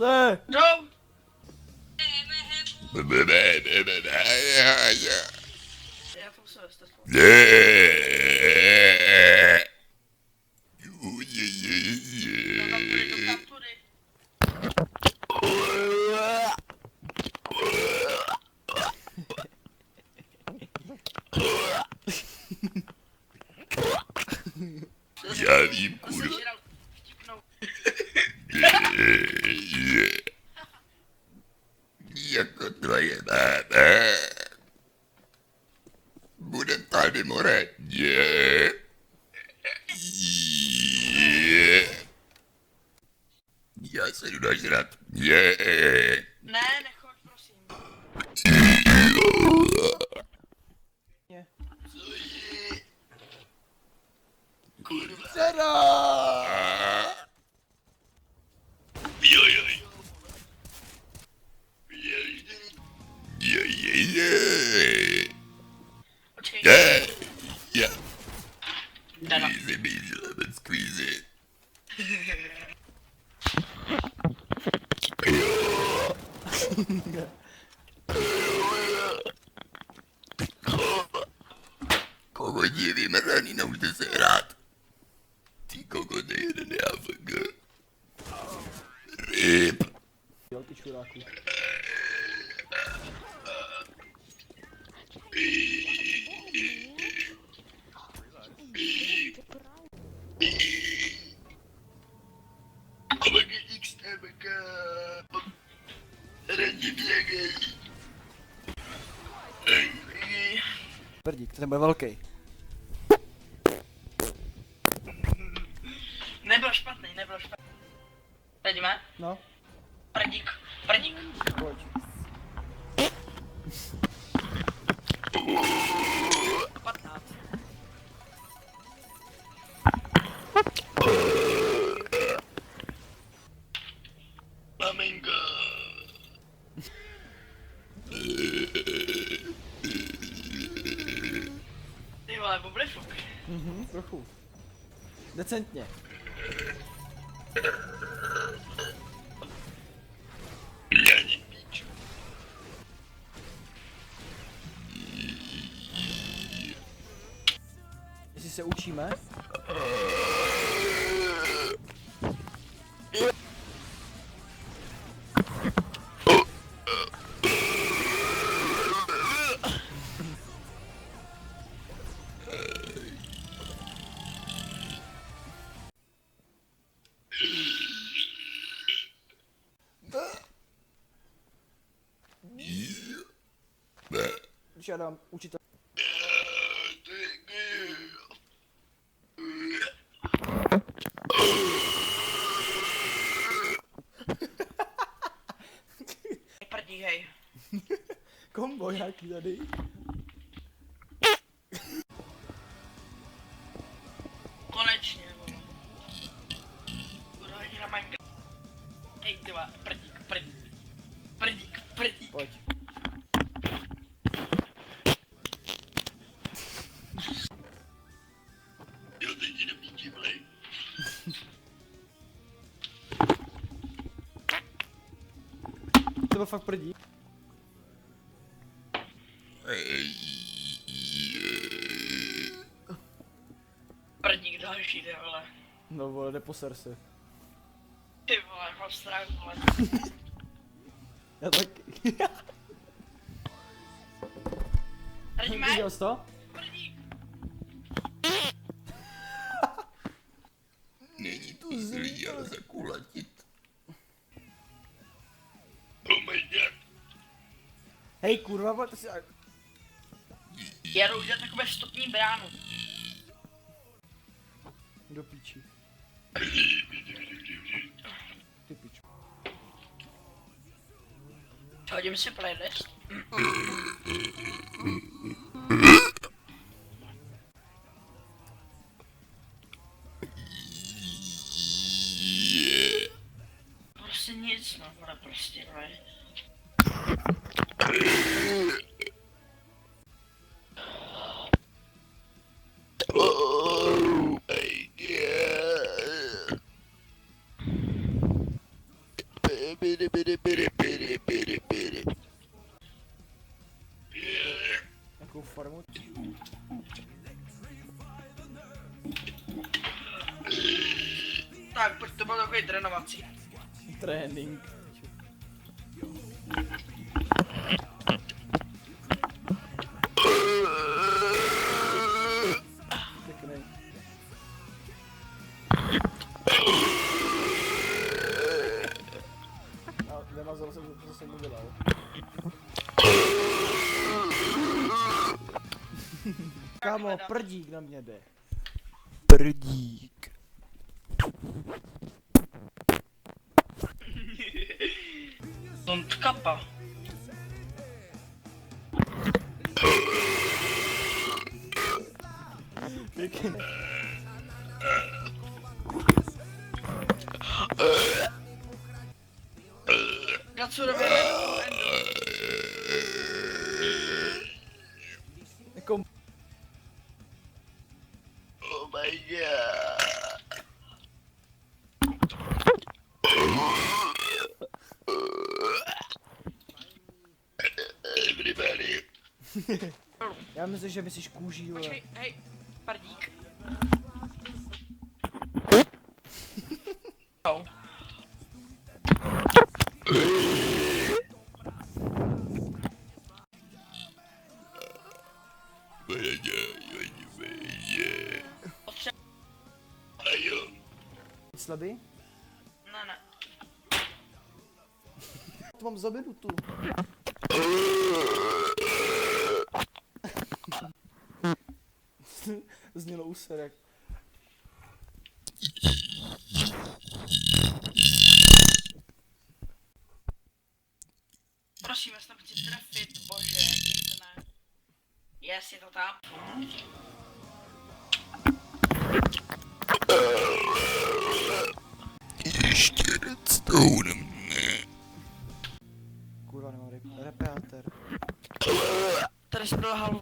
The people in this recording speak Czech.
se! Jdou! Já to musím dostat. Tam tudy, tam tudy. Já vím, To jsem kurva. žral vtipnou. Jako tvoje máma. Bude tady more. Já se jdu nažrat. Ne, nechoď, prosím. Ne. Kurva. Dcera! Počkej. Dana. Easy lemon squeezy. Kokodí vymrdaný, naučte se hrát. Ty kokode jeden jáfk. Ryb. Jo, ty čuráku. XMK. Radí běgej. Prdík, ten bude velký. Nebyl špatný, nebyl špatný. Vidíme? No, Prdík, prdík. pojď. Patnáct. Maminka. Ty vole, bublifuk. Trochu. Decentně. Není píču. Jestli se učíme. Když já dám učitel. Prdík, hej. Kombo nějaký tady. Konečně, vole. Budu hodit na Minecraft. Hej, ty vole, prdík, prdík. Prdík, prdík. Pojď. Jo, teď jde píči, vlej. To byl fakt prdík. Prdík další, ty vole. No vole, neposer se. Ty vole, mám strach, vole. Já taky. Vidíme? Viděl jsi to? Prdík. Není to zlý, ale zakulatit. Oh my god. Hej kurva, pojď si... Já jdu udělat takové vstupní bránu. Do píči. Ty piču. Hodím si playlist. Prostě nic, no, vole, prostě, vole. Oh my god. Baby, Tak, pojď, to byl takový trénovací. Trénink. Pěkný. A nemazal jsem, co jsem udělal. Kámo, prdík na mě jde. Prdík. Don't kapa. Pěkný. Já co robím? Jako Oh my god. Everybody. já myslím, že myslíš kůží, vole. Počkej, hej, pardík. Au. Slabý? Ne, ne. To mám za minutu. Znělo úserek. Prosím, já se tam chci trefit, bože, když to ne. Yes, je to tam. Ještě redstone, ne. Kurva, nemám repeáter. Tady jsi prolhal